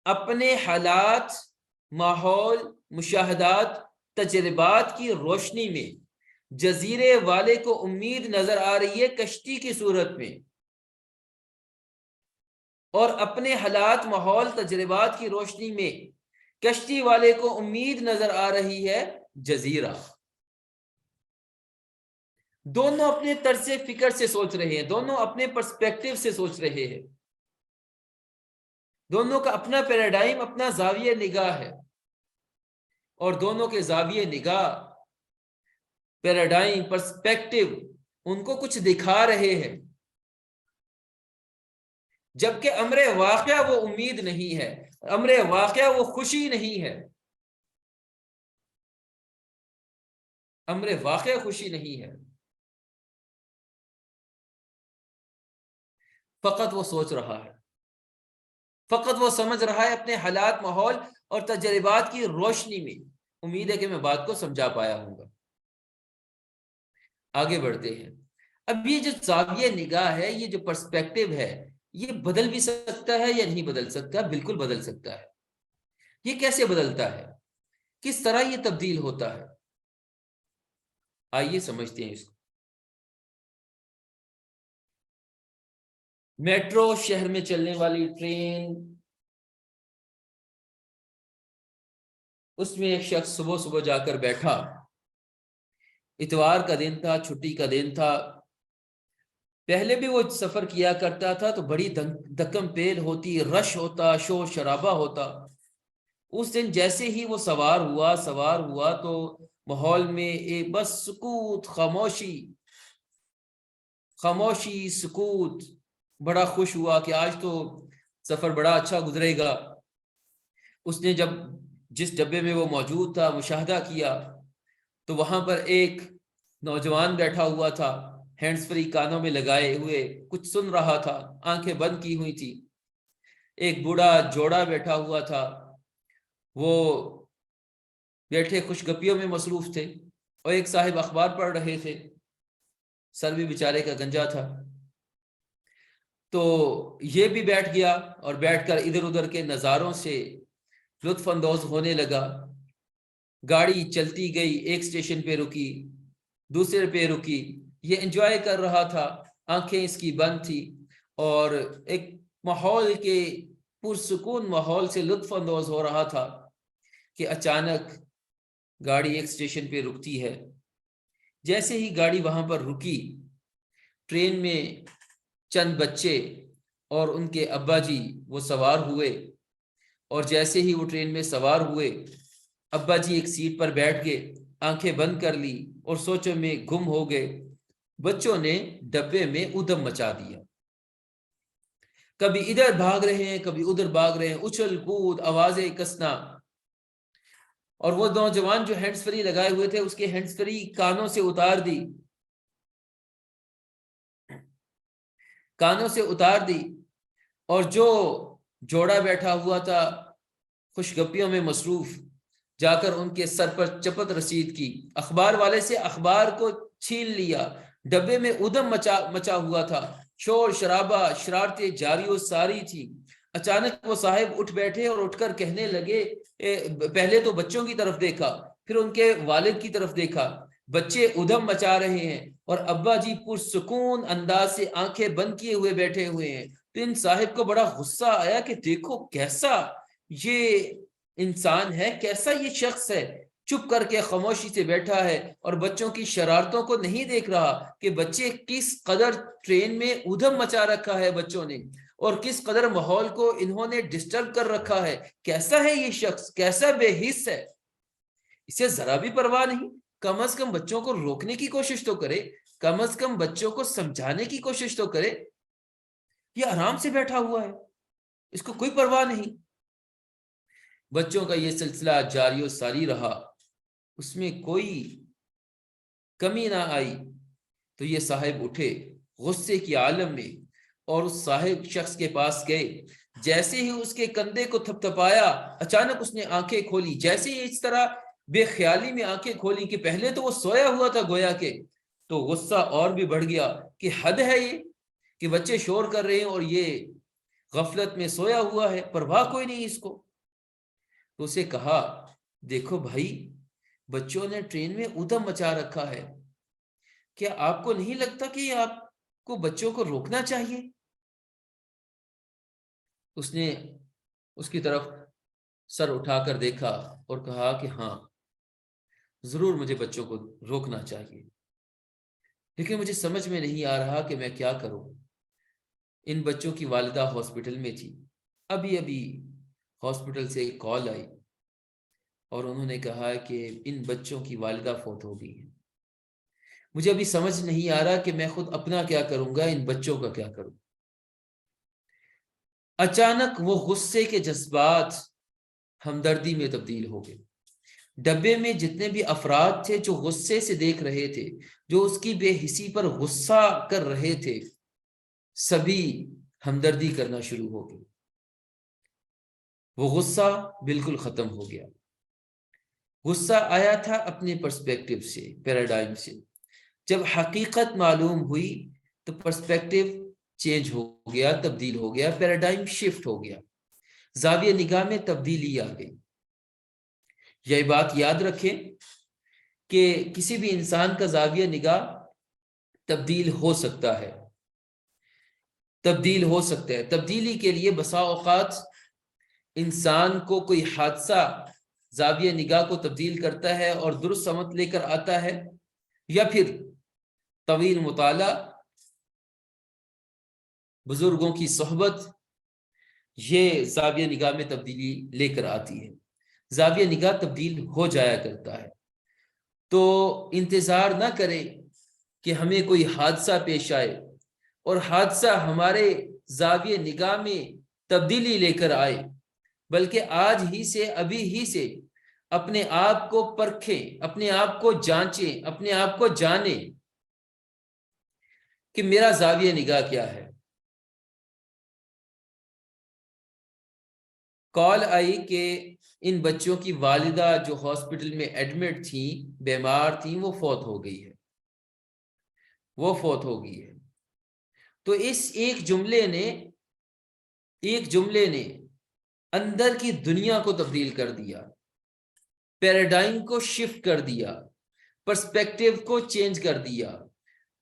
اپنے حالات، ماحول، مشاہدات، تجربات کی روشنی میں جزیرے والے کو امید نظر آ رہی ہے کشتی کی صورت میں، اور اپنے حالات، ماحول، تجربات کی روشنی میں کشتی والے کو امید نظر آ رہی ہے جزیرہ. دونوں اپنے طرز فکر سے سوچ رہے ہیں، دونوں اپنے پرسپیکٹو سے سوچ رہے ہیں، دونوں کا اپنا پیراڈائم، اپنا زاویہ نگاہ ہے، اور دونوں کے زاویہ نگاہ، پیراڈائم، پرسپیکٹو ان کو کچھ دکھا رہے ہیں. جبکہ امر واقعہ وہ امید نہیں ہے، امر واقعہ وہ خوشی نہیں ہے، امر واقعہ خوشی نہیں ہے. فقط وہ سوچ رہا ہے، فقط وہ سمجھ رہا ہے اپنے حالات، ماحول اور تجربات کی روشنی میں. امید ہے کہ میں بات کو سمجھا پایا ہوں گا. آگے بڑھتے ہیں. اب یہ جو زاویہ نگاہ ہے، یہ جو پرسپیکٹو ہے، یہ بدل بھی سکتا ہے یا نہیں بدل سکتا؟ بالکل بدل سکتا ہے. یہ کیسے بدلتا ہے؟ کس طرح یہ تبدیل ہوتا ہے؟ آئیے سمجھتے ہیں اس کو. میٹرو، شہر میں چلنے والی ٹرین، اس میں ایک شخص صبح صبح جا کر بیٹھا. اتوار کا دن تھا، چھٹی کا دن تھا. پہلے بھی وہ سفر کیا کرتا تھا تو بڑی دکم پیل ہوتی، رش ہوتا، شور شرابہ ہوتا. اس دن جیسے ہی وہ سوار ہوا تو ماحول میں ایک بس سکوت، خاموشی، سکوت. بڑا خوش ہوا کہ آج تو سفر بڑا اچھا گزرے گا. اس نے جب جس ڈبے میں وہ موجود تھا مشاہدہ کیا تو وہاں پر ایک نوجوان بیٹھا ہوا تھا، ہینڈز فری کانوں میں لگائے ہوئے کچھ سن رہا تھا، آنکھیں بند کی ہوئی تھی. ایک بوڑھا جوڑا بیٹھا ہوا تھا، وہ بیٹھے خوش گپیوں میں مصروف تھے، اور ایک صاحب اخبار پڑھ رہے تھے. سر بھی بیچارے کا گنجا تھا. تو یہ بھی بیٹھ گیا اور بیٹھ کر ادھر ادھر کے نظاروں سے لطف اندوز ہونے لگا. گاڑی چلتی گئی، ایک اسٹیشن پہ رکی، دوسرے پہ رکی. یہ انجوائے کر رہا تھا، آنکھیں اس کی بند تھی، اور ایک ماحول کے پرسکون ماحول سے لطف اندوز ہو رہا تھا کہ اچانک گاڑی ایک اسٹیشن پہ رکتی ہے. جیسے ہی گاڑی وہاں پر رکی، ٹرین میں چند بچے اور ان کے ابا جی وہ سوار ہوئے، اور جیسے ہی وہ ٹرین میں سوار ہوئے ابا جی ایک سیٹ پر بیٹھ گئے, آنکھیں بند کر لی اور سوچوں میں گم ہو گئے. بچوں نے ڈبے میں ادھم مچا دیا, کبھی ادھر بھاگ رہے ہیں کبھی ادھر بھاگ رہے ہیں, اچھل کود, آوازیں کسنا. اور وہ نوجوان جو ہینڈز فری لگائے ہوئے تھے اس کے ہینڈز فری کانوں سے اتار دی, اور جو جوڑا بیٹھا ہوا تھا خوشگپیوں میں مصروف, جا کر ان کے سر پر چپت رسید کی, اخبار والے سے اخبار کو چھین لیا. ڈبے میں ادھم مچا ہوا تھا, شور شرابہ, شرارتیں جاری و ساری تھی. اچانک وہ صاحب اٹھ بیٹھے اور اٹھ کر کہنے لگے, پہلے تو بچوں کی طرف دیکھا, پھر ان کے والد کی طرف دیکھا. بچے ادھم مچا رہے ہیں اور ابا جی پرسکون انداز سے آنکھیں بند کیے ہوئے بیٹھے ہوئے ہیں. تو ان صاحب کو بڑا غصہ آیا کہ دیکھو کیسا یہ انسان ہے, کیسا یہ شخص ہے, چپ کر کے خاموشی سے بیٹھا ہے اور بچوں کی شرارتوں کو نہیں دیکھ رہا کہ بچے کس قدر ٹرین میں ادھم مچا رکھا ہے بچوں نے, اور کس قدر ماحول کو انہوں نے ڈسٹرب کر رکھا ہے. کیسا ہے یہ شخص, کیسا بے حس ہے, اسے ذرا بھی پرواہ نہیں. کم از کم بچوں کو روکنے کی کوشش تو کرے, کم از کم بچوں کو سمجھانے کی کوشش تو کرے. یہ آرام سے بیٹھا ہوا ہے, اس کو کوئی پرواہ نہیں. بچوں کا یہ سلسلہ جاری و ساری رہا, اس میں کوئی کمی نہ آئی. تو یہ صاحب اٹھے غصے کی عالم میں اور اس صاحب شخص کے پاس گئے. جیسے ہی اس کے کندھے کو تھپتھپایا, اچانک اس نے آنکھیں کھولی. جیسے ہی اس طرح بے خیالی میں آنکھیں کھولی کہ پہلے تو وہ سویا ہوا تھا گویا کے, تو غصہ اور بھی بڑھ گیا کہ حد ہے یہ کہ بچے شور کر رہے ہیں اور یہ غفلت میں سویا ہوا ہے, پرواہ کوئی نہیں اس کو. تو اسے کہا, دیکھو بھائی, بچوں نے ٹرین میں ادھم مچا رکھا ہے, کیا آپ کو نہیں لگتا کہ آپ کو بچوں کو روکنا چاہیے؟ اس نے اس کی طرف سر اٹھا کر دیکھا اور کہا کہ ہاں ضرور مجھے بچوں کو روکنا چاہیے, لیکن مجھے سمجھ میں نہیں آ رہا کہ میں کیا کروں. ان بچوں کی والدہ ہاسپٹل میں تھی, ابھی ہاسپٹل سے ایک کال آئی اور انہوں نے کہا کہ ان بچوں کی والدہ فوت ہو گئی ہے. مجھے ابھی سمجھ نہیں آ رہا کہ میں خود اپنا کیا کروں گا, ان بچوں کا کیا کروں. اچانک وہ غصے کے جذبات ہمدردی میں تبدیل ہو گئے. ڈبے میں جتنے بھی افراد تھے جو غصے سے دیکھ رہے تھے, جو اس کی بے حسی پر غصہ کر رہے تھے, سبھی ہمدردی کرنا شروع ہو گئے. وہ غصہ بالکل ختم ہو گیا. غصہ آیا تھا اپنے پرسپیکٹیو سے, پیراڈائم سے. جب حقیقت معلوم ہوئی تو پرسپیکٹیو چینج ہو گیا, تبدیل ہو گیا, پیراڈائم شفٹ ہو گیا, زاویہ نگاہ میں تبدیلی آ گئی. یہ بات یاد رکھیں کہ کسی بھی انسان کا زاویہ نگاہ تبدیل ہو سکتا ہے, تبدیلی کے لیے بسا اوقات انسان کو کوئی حادثہ زاویہ نگاہ کو تبدیل کرتا ہے اور درست سمت لے کر آتا ہے, یا پھر طویل مطالعہ, بزرگوں کی صحبت, یہ زاویہ نگاہ میں تبدیلی لے کر آتی ہے. زاویہ نگاہ تبدیل ہو جایا کرتا ہے. تو انتظار نہ کریں کہ ہمیں کوئی حادثہ پیش آئے اور حادثہ ہمارے زاویہ نگاہ میں تبدیلی لے کر آئے, بلکہ آج ہی سے, ابھی ہی سے اپنے آپ کو پرکھیں, اپنے آپ کو جانچیں, اپنے آپ کو جانیں کہ میرا زاویہ نگاہ کیا ہے. کال آئی کہ ان بچوں کی والدہ جو ہاسپٹل میں ایڈمٹ تھیں, بیمار تھیں, وہ فوت ہو گئی ہے. تو اس ایک جملے نے اندر کی دنیا کو تبدیل کر دیا, پیراڈائم کو شفٹ کر دیا, پرسپیکٹیو کو چینج کر دیا.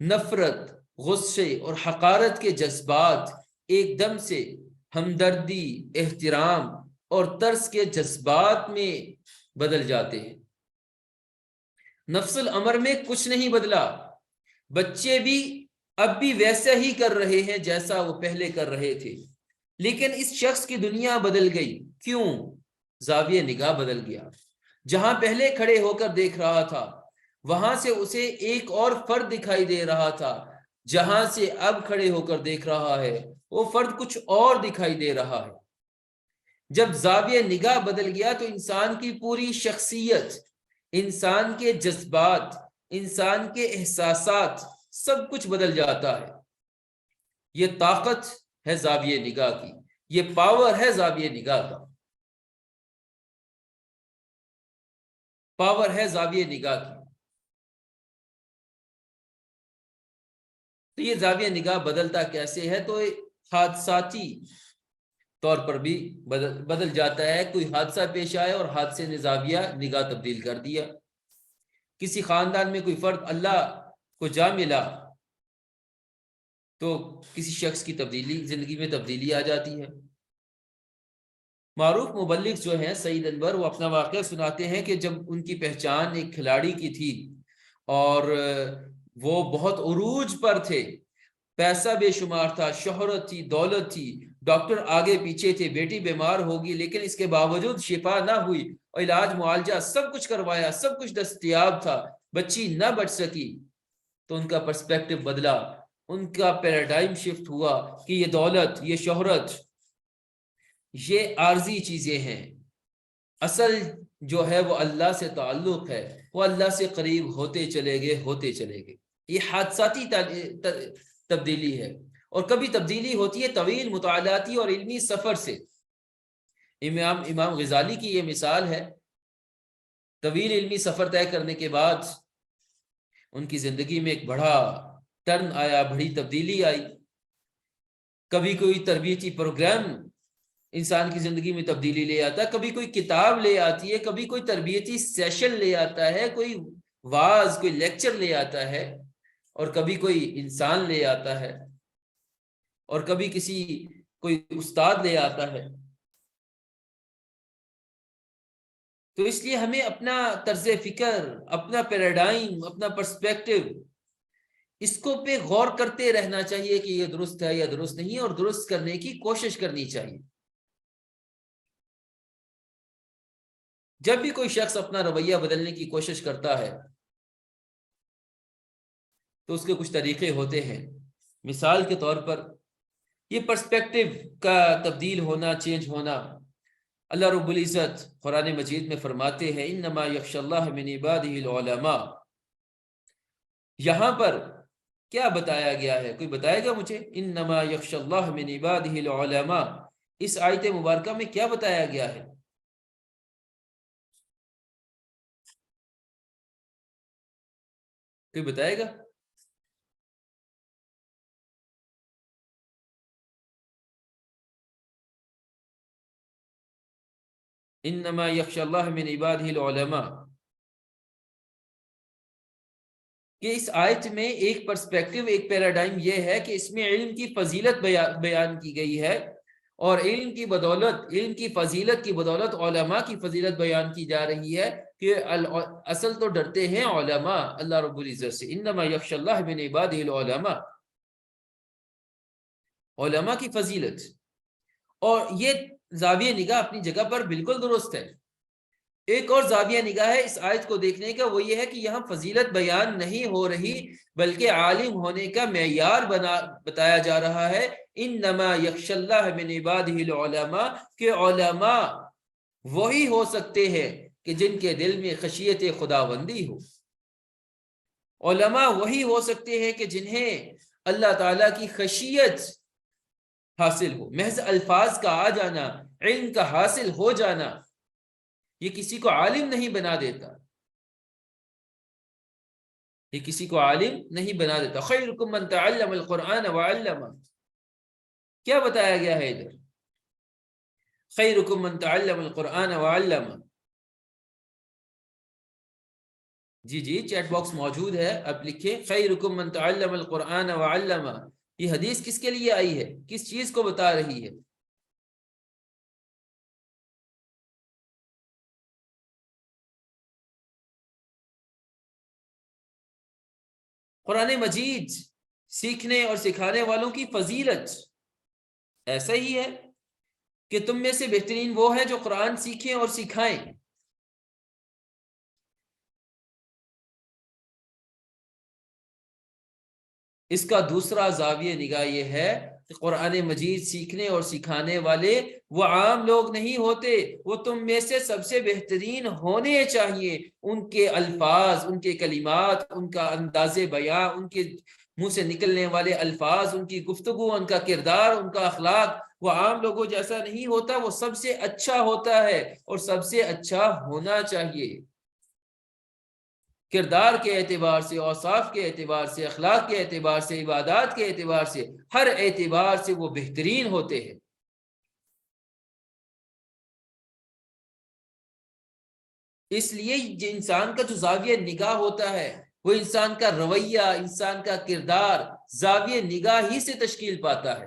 نفرت, غصے اور حقارت کے جذبات ایک دم سے ہمدردی, احترام اور ترس کے جذبات میں بدل جاتے ہیں. نفس الامر میں کچھ نہیں بدلا, بچے بھی اب بھی ویسا ہی کر رہے ہیں جیسا وہ پہلے کر رہے تھے, لیکن اس شخص کی دنیا بدل گئی. کیوں؟ زاویہ نگاہ بدل گیا. جہاں پہلے کھڑے ہو کر دیکھ رہا تھا وہاں سے اسے ایک اور فرد دکھائی دے رہا تھا، جہاں سے اب کھڑے ہو کر دیکھ رہا ہے وہ فرد کچھ اور دکھائی دے رہا ہے۔ جب زاویہ نگاہ بدل گیا تو انسان کی پوری شخصیت، انسان کے جذبات، انسان کے احساسات، سب کچھ بدل جاتا ہے۔ یہ طاقت ہے زاویہ نگاہ کی، یہ پاور ہے زاویہ نگاہ کا، پاور ہے زاویہ نگاہ کی۔ تو یہ زاویہ نگاہ بدلتا کیسے ہے؟ تو حادثاتی طور پر بھی بدل جاتا ہے۔ کوئی حادثہ پیش آئے اور حادثے نے زاویہ نگاہ تبدیل کر دیا۔ کسی خاندان میں کوئی فرد اللہ کو جا ملا تو کسی شخص کی زندگی میں تبدیلی آ جاتی ہے۔ معروف مبلغ جو ہیں سعید انور، وہ اپنا واقعہ سناتے ہیں کہ جب ان کی پہچان ایک کھلاڑی کی تھی اور وہ بہت عروج پر تھے، پیسہ بے شمار تھا، شہرت تھی، دولت تھی، ڈاکٹر آگے پیچھے تھے، بیٹی بیمار ہوگی لیکن اس کے باوجود شفا نہ ہوئی، اور علاج معالجہ سب کچھ کروایا، سب کچھ دستیاب تھا، بچی نہ بچ سکی، تو ان کا پرسپیکٹو بدلا، ان کا پیراڈائم شفٹ ہوا کہ یہ دولت، یہ شہرت، یہ عارضی چیزیں ہیں، اصل جو ہے وہ اللہ سے تعلق ہے، وہ اللہ سے قریب ہوتے چلے گئے۔ یہ حادثاتی تبدیلی ہے، اور کبھی تبدیلی ہوتی ہے طویل مطالعاتی اور علمی سفر سے۔ امام غزالی کی یہ مثال ہے، طویل علمی سفر طے کرنے کے بعد ان کی زندگی میں ایک بڑا ٹرن آیا، بڑی تبدیلی آئی۔ کبھی کوئی تربیتی پروگرام انسان کی زندگی میں تبدیلی لے آتا ہے، کبھی کوئی کتاب لے آتی ہے، کبھی کوئی تربیتی سیشن لے آتا ہے، کوئی واعظ، کوئی لیکچر لے آتا ہے، اور کبھی کوئی انسان لے آتا ہے، اور کبھی کوئی استاد لے آتا ہے۔ تو اس لیے ہمیں اپنا طرز فکر، اپنا پیراڈائم، اپنا پرسپیکٹو، اس کو پہ غور کرتے رہنا چاہیے کہ یہ درست ہے یا درست نہیں، اور درست کرنے کی کوشش کرنی چاہیے۔ جب بھی کوئی شخص اپنا رویہ بدلنے کی کوشش کرتا ہے تو اس کے کچھ طریقے ہوتے ہیں۔ مثال کے طور پر یہ پرسپیکٹو کا تبدیل ہونا، چینج ہونا، اللہ رب العزت قرآن مجید میں فرماتے ہیں انما یخشی اللہ من عبادہ العلماء۔ یہاں پر کیا بتایا گیا ہے؟ کوئی بتائے گا مجھے؟ انما یخشی اللہ من عبادہ العلماء، اس آیت مبارکہ میں کیا بتایا گیا ہے؟ کوئی بتائے گا؟ انما یخشی اللہ من عبادہ العلماء، کہ اس آیت میں ایک پرسپیکٹو، ایک پیراڈائم یہ ہے کہ اس میں علم کی فضیلت بیان کی گئی ہے، اور علم کی بدولت، علم کی فضیلت کی بدولت علماء کی فضیلت بیان کی جا رہی ہے کہ اصل تو ڈرتے ہیں علماء اللہ رب العزت سے۔ انما یخشی اللہ من عبادہ العلماء، علماء کی فضیلت، اور یہ زاویہ نگاہ اپنی جگہ پر بالکل درست ہے۔ ایک اور زاویہ نگاہ ہے اس آیت کو دیکھنے کا، وہ یہ ہے کہ یہاں فضیلت بیان نہیں ہو رہی بلکہ عالم ہونے کا معیار بتایا جا رہا ہے۔ انما یخشی اللہ من عبادہ العلماء، کہ علماء وہی ہو سکتے ہیں کہ جن کے دل میں خشیت خداوندی ہو، علماء وہی ہو سکتے ہیں کہ جنہیں اللہ تعالیٰ کی خشیت حاصل ہو۔ محض الفاظ کا آ جانا، علم کا حاصل ہو جانا، یہ کسی کو عالم نہیں بنا دیتا، یہ کسی کو عالم نہیں بنا دیتا۔ خیرکم من تعلم القرآن وعلمہ، کیا بتایا گیا ہے ادھر؟ خیرکم من تعلم القرآن وعلمہ۔ جی چیٹ باکس موجود ہے، اب لکھیں خیرکم من تعلم القرآن وعلمہ۔ یہ حدیث کس کے لیے آئی ہے؟ کس چیز کو بتا رہی ہے؟ قرآن مجید سیکھنے اور سکھانے والوں کی فضیلت ایسا ہی ہے کہ تم میں سے بہترین وہ ہے جو قرآن سیکھیں اور سکھائیں۔ اس کا دوسرا زاویہ نگاہ یہ ہے کہ قرآن مجید سیکھنے اور سکھانے والے وہ عام لوگ نہیں ہوتے، وہ تم میں سے سب سے بہترین ہونے چاہیے۔ ان کے الفاظ، ان کے کلمات، ان کا انداز بیان، ان کے منہ سے نکلنے والے الفاظ، ان کی گفتگو، ان کا کردار، ان کا اخلاق وہ عام لوگوں جیسا نہیں ہوتا، وہ سب سے اچھا ہوتا ہے اور سب سے اچھا ہونا چاہیے۔ کردار کے اعتبار سے، اوصاف کے اعتبار سے، اخلاق کے اعتبار سے، عبادات کے اعتبار سے، ہر اعتبار سے وہ بہترین ہوتے ہیں۔ اس لیے انسان کا جو زاویہ نگاہ ہوتا ہے وہ انسان کا رویہ، انسان کا کردار زاویہ نگاہ ہی سے تشکیل پاتا ہے۔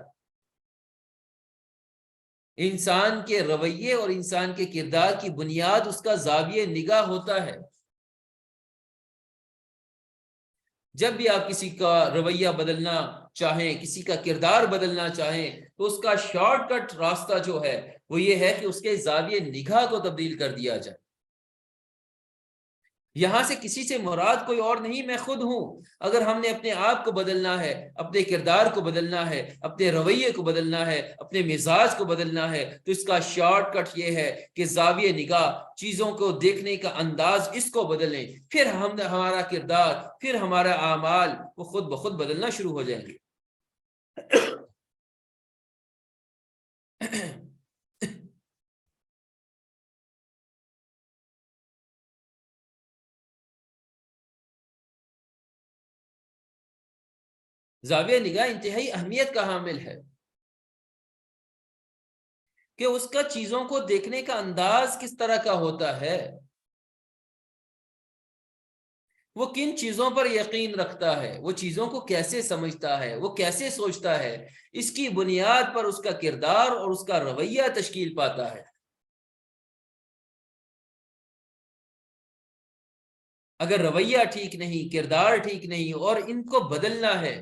انسان کے رویے اور انسان کے کردار کی بنیاد اس کا زاویہ نگاہ ہوتا ہے۔ جب بھی آپ کسی کا رویہ بدلنا چاہیں، کسی کا کردار بدلنا چاہیں، تو اس کا شارٹ کٹ راستہ جو ہے وہ یہ ہے کہ اس کے زاویہ نگاہ کو تبدیل کر دیا جائے۔ یہاں سے کسی سے مراد کوئی اور نہیں، میں خود ہوں۔ اگر ہم نے اپنے آپ کو بدلنا ہے، اپنے کردار کو بدلنا ہے، اپنے رویے کو بدلنا ہے، اپنے مزاج کو بدلنا ہے، تو اس کا شارٹ کٹ یہ ہے کہ زاویہ نگاہ، چیزوں کو دیکھنے کا انداز، اس کو بدلیں، پھر ہمارا کردار، پھر ہمارا اعمال وہ خود بخود بدلنا شروع ہو جائیں گے۔ زاویہ نگاہ انتہائی اہمیت کا حامل ہے کہ اس کا چیزوں کو دیکھنے کا انداز کس طرح کا ہوتا ہے، وہ کن چیزوں پر یقین رکھتا ہے، وہ چیزوں کو کیسے سمجھتا ہے، وہ کیسے سوچتا ہے، اس کی بنیاد پر اس کا کردار اور اس کا رویہ تشکیل پاتا ہے۔ اگر رویہ ٹھیک نہیں، کردار ٹھیک نہیں اور ان کو بدلنا ہے،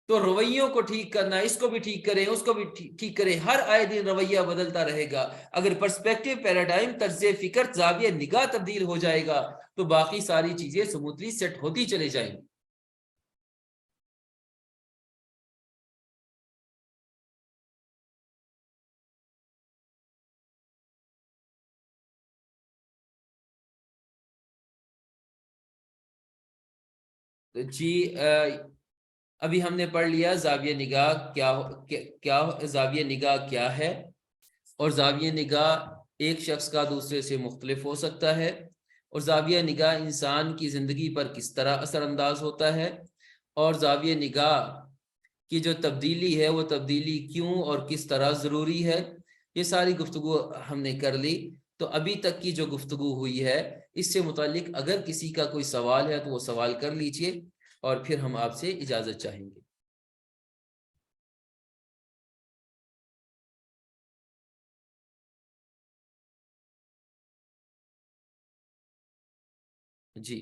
تو رویوں کو ٹھیک کرنا، اس کو بھی ٹھیک کریں، اس کو بھی ٹھیک کریں، ہر آئے دن رویہ بدلتا رہے گا۔ اگر پرسپیکٹیو، پیراڈائم، طرز فکر، زاویہ نگاہ تبدیل ہو جائے گا تو باقی ساری چیزیں سموتھلی سیٹ ہوتی چلے جائیں گی۔ جی، ابھی ہم نے پڑھ لیا زاویہ نگاہ کیا زاویہ نگاہ کیا ہے، اور زاویہ نگاہ ایک شخص کا دوسرے سے مختلف ہو سکتا ہے، اور زاویہ نگاہ انسان کی زندگی پر کس طرح اثر انداز ہوتا ہے، اور زاویہ نگاہ کی جو تبدیلی ہے وہ تبدیلی کیوں اور کس طرح ضروری ہے، یہ ساری گفتگو ہم نے کر لی۔ تو ابھی تک کی جو گفتگو ہوئی ہے اس سے متعلق اگر کسی کا کوئی سوال ہے تو وہ سوال کر لیجئے، اور پھر ہم آپ سے اجازت چاہیں گے۔ جی